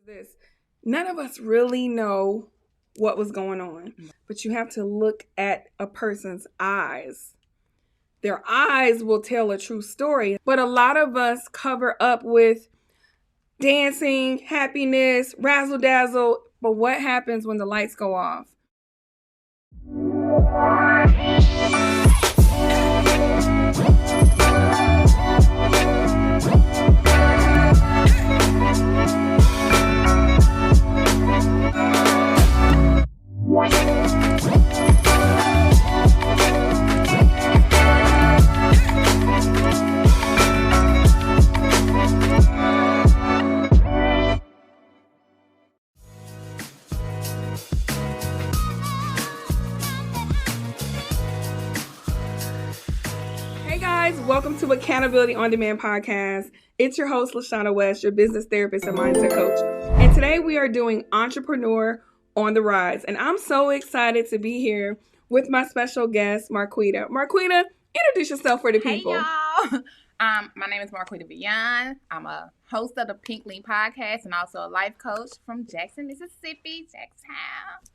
This. None of us really know what was going on, but you have to look at a person's eyes. Their eyes will tell a true story, but a lot of us cover up with dancing, happiness, razzle dazzle. But what happens when the lights go off? Hey guys, welcome to Accountability on Demand podcast. It's your host, LaShawna West, your business therapist and mindset coach. And today we are doing Entrepreneur on the Rise. And I'm so excited to be here with my special guest, Marquita. Marquita, introduce yourself for the people. Hey y'all. My name is Marquita Beyond. I'm a host of the Pink Link podcast and also a life coach from Jackson, Mississippi, Jackstown.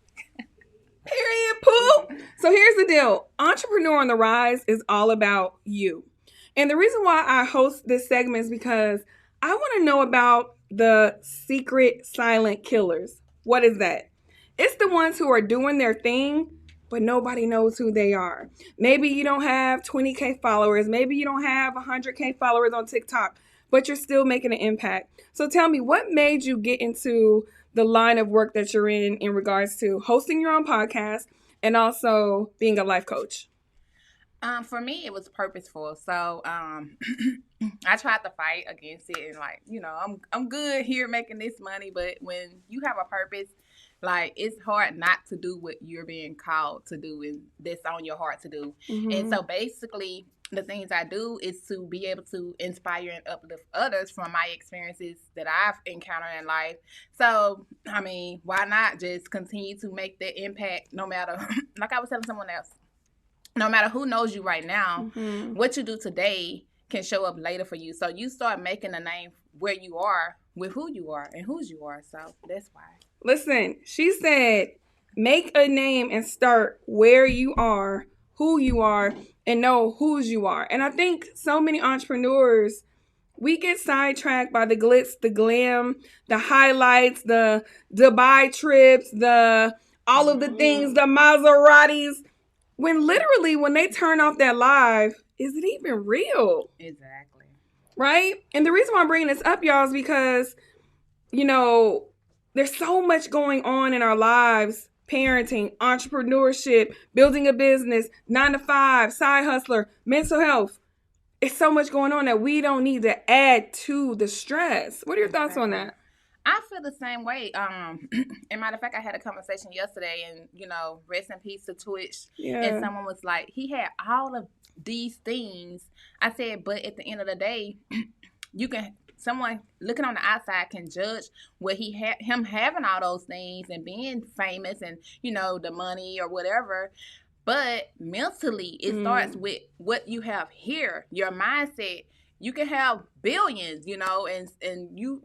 Period, poo. So here's the deal. Entrepreneur on the Rise is all about you. And the reason why I host this segment is because I want to know about the secret silent killers. What is that? It's the ones who are doing their thing, but nobody knows who they are. Maybe you don't have 20K followers. Maybe you don't have 100K followers on TikTok, but you're still making an impact. So tell me, what made you get into the line of work that you're in regards to hosting your own podcast and also being a life coach? For me, it was purposeful. So I tried to fight against it and I'm good here making this money. But when you have a purpose, it's hard not to do what you're being called to do and that's on your heart to do. Mm-hmm. And so basically the things I do is to be able to inspire and uplift others from my experiences that I've encountered in life. So, why not just continue to make that impact no matter, like I was telling someone else, no matter who knows you right now, mm-hmm. what you do today can show up later for you. So you start making a name where you are with who you are and whose you are. So that's why. Listen, she said, make a name and start where you are, who you are, and know whose you are. And I think so many entrepreneurs, we get sidetracked by the glitz, the glam, the highlights, the Dubai trips, all of the things, the Maseratis. When literally, when they turn off that live, is it even real? Exactly. Right? And the reason why I'm bringing this up, y'all, is because, there's so much going on in our lives. Parenting, entrepreneurship, building a business, 9 to 5, side hustler, mental health. It's so much going on that we don't need to add to the stress. What are your thoughts on that? I feel the same way. And matter of fact, I had a conversation yesterday and, rest in peace to Twitch. Yeah. And someone was like, he had all of these things. I said, but at the end of the day, someone looking on the outside can judge what him having all those things and being famous and, the money or whatever. But mentally, it starts with what you have here, your mindset. You can have billions, and you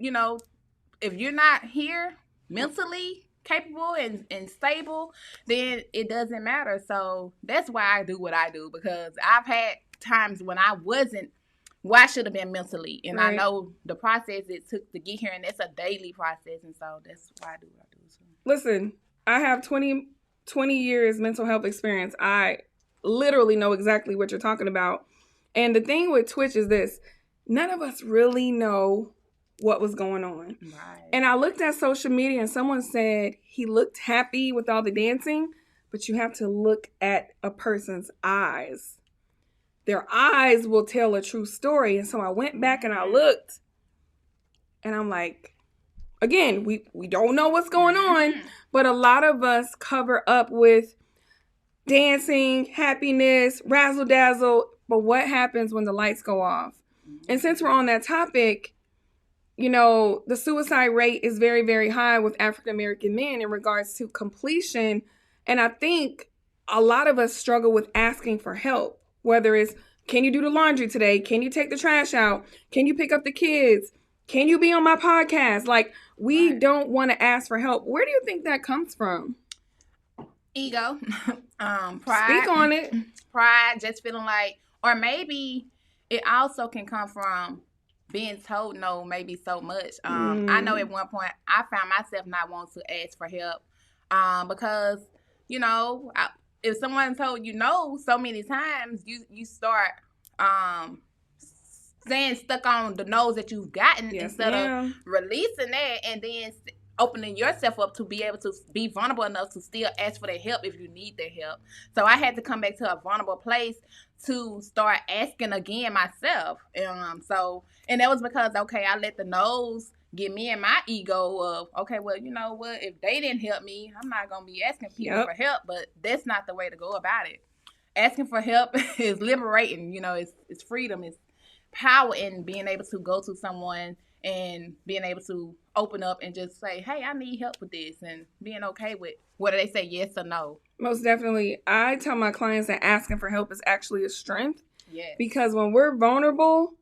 if you're not here mentally capable and stable, then it doesn't matter. So that's why I do what I do, because I've had times when I wasn't where I should have been mentally. And right. I know the process it took to get here, and it's a daily process. And so that's why I do what I do. So. Listen, I have 20 years mental health experience. I literally know exactly what you're talking about. And the thing with Twitch is this. None of us really know what was going on. Right. And I looked at social media and someone said he looked happy with all the dancing, but you have to look at a person's eyes. Their eyes will tell a true story. And so I went back and I looked and I'm like, again, we don't know what's going on, but a lot of us cover up with dancing, happiness, razzle dazzle. But what happens when the lights go off? And since we're on that topic, the suicide rate is very, very high with African-American men in regards to completion. And I think a lot of us struggle with asking for help, whether it's, can you do the laundry today? Can you take the trash out? Can you pick up the kids? Can you be on my podcast? We don't want to ask for help. Where do you think that comes from? Ego, pride. Speak on it. Pride, just feeling like, or maybe it also can come from being told no maybe so much. I know at one point I found myself not wanting to ask for help because, you know, if someone told you no so many times, you start staying stuck on the no's that you've gotten instead of releasing that and then opening yourself up to be able to be vulnerable enough to still ask for their help if you need their help. So I had to come back to a vulnerable place to start asking again myself. And that was because, okay, I let the no's get me in my ego of, okay, well, you know what? If they didn't help me, I'm not going to be asking people for help. But that's not the way to go about it. Asking for help is liberating. You know, it's freedom. It's power in being able to go to someone and being able to open up and just say, hey, I need help with this, and being okay with whether they say yes or no. Most definitely. I tell my clients that asking for help is actually a strength. Yes. Because when we're vulnerable,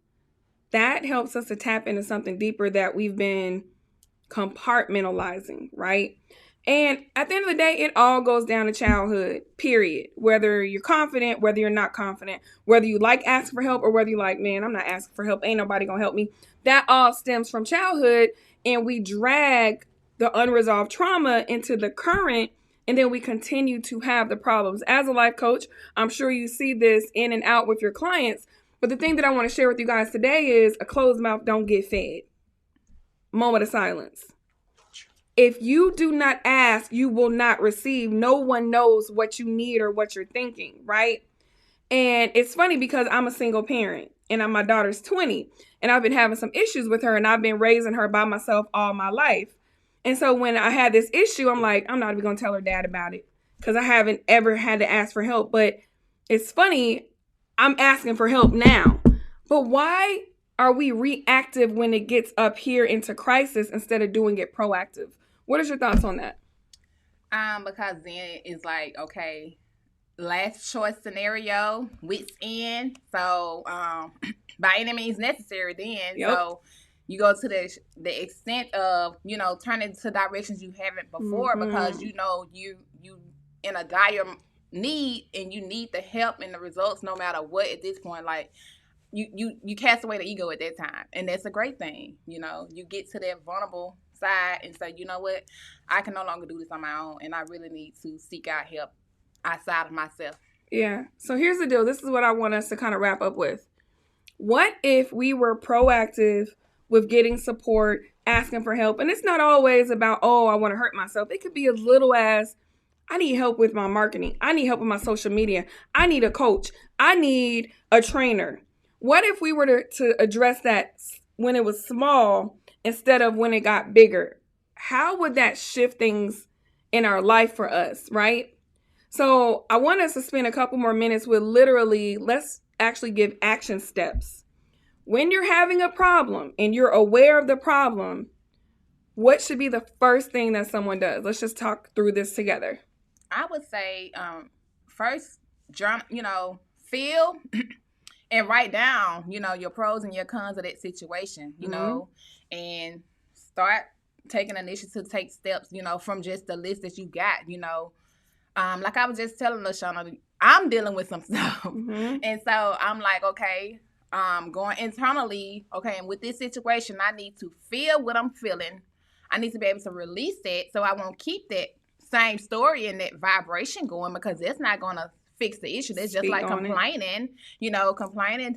that helps us to tap into something deeper that we've been compartmentalizing, right? And at the end of the day, it all goes down to childhood, period. Whether you're confident, whether you're not confident, whether you like asking for help or whether you're like, man, I'm not asking for help. Ain't nobody gonna help me. That all stems from childhood, and we drag the unresolved trauma into the current, and then we continue to have the problems. As a life coach, I'm sure you see this in and out with your clients. But the thing that I want to share with you guys today is a closed mouth don't get fed. Moment of silence. If you do not ask, you will not receive. No one knows what you need or what you're thinking, right? And it's funny because I'm a single parent and my daughter's 20 and I've been having some issues with her and I've been raising her by myself all my life. And so when I had this issue, I'm like, I'm not even going to tell her dad about it because I haven't ever had to ask for help. But it's funny, I'm asking for help now. But why are we reactive when it gets up here into crisis instead of doing it proactive? What is your thoughts on that? Because then it's like, okay, last choice scenario, wits end. So, by any means necessary then. Yep. So, you go to the extent of, you know, turning to directions you haven't before because, you know, you in a dire need and you need the help and the results no matter what at this point. Like, you cast away the ego at that time. And that's a great thing. You know, you get to that vulnerable side and say, you know what, I can no longer do this on my own and I really need to seek out help outside of myself. Yeah. So here's the deal. This is what I want us to kind of wrap up with. What if we were proactive with getting support, asking for help? And it's not always about, oh, I want to hurt myself. It could be as little as, I need help with my marketing. I need help with my social media. I need a coach. I need a trainer. What if we were to address that when it was small instead of when it got bigger? How would that shift things in our life for us, right? So I want us to spend a couple more minutes with literally, let's actually give action steps. When you're having a problem and you're aware of the problem, what should be the first thing that someone does? Let's just talk through this together. I would say first, you know, feel and write down, you know, your pros and your cons of that situation, you know, and start taking initiative to take steps, you know, from just the list that you got, you know. Like I was just telling LaShawna, I'm dealing with some stuff. And so I'm like, okay, going internally, okay, and with this situation, I need to feel what I'm feeling. I need to be able to release that so I won't keep that same story and that vibration going because that's not going to fix the issue. That's just like complaining. You know, complaining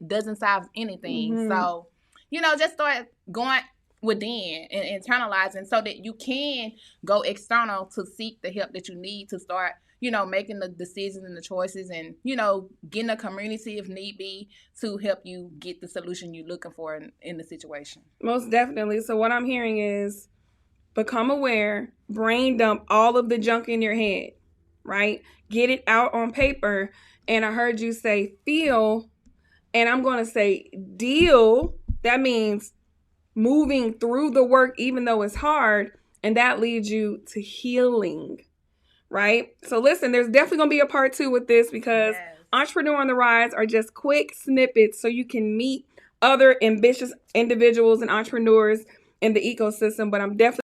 doesn't solve anything. So, you know, just start going within and internalizing so that you can go external to seek the help that you need to start, you know, making the decisions and the choices and, you know, getting a community if need be to help you get the solution you're looking for in the situation. Most definitely. So what I'm hearing is become aware, brain dump all of the junk in your head, right? Get it out on paper. And I heard you say feel, and I'm going to say deal. That means moving through the work, even though it's hard. And that leads you to healing, right? So listen, there's definitely going to be a part 2 with this because Entrepreneur on the Rise are just quick snippets so you can meet other ambitious individuals and entrepreneurs in the ecosystem, but I'm definitely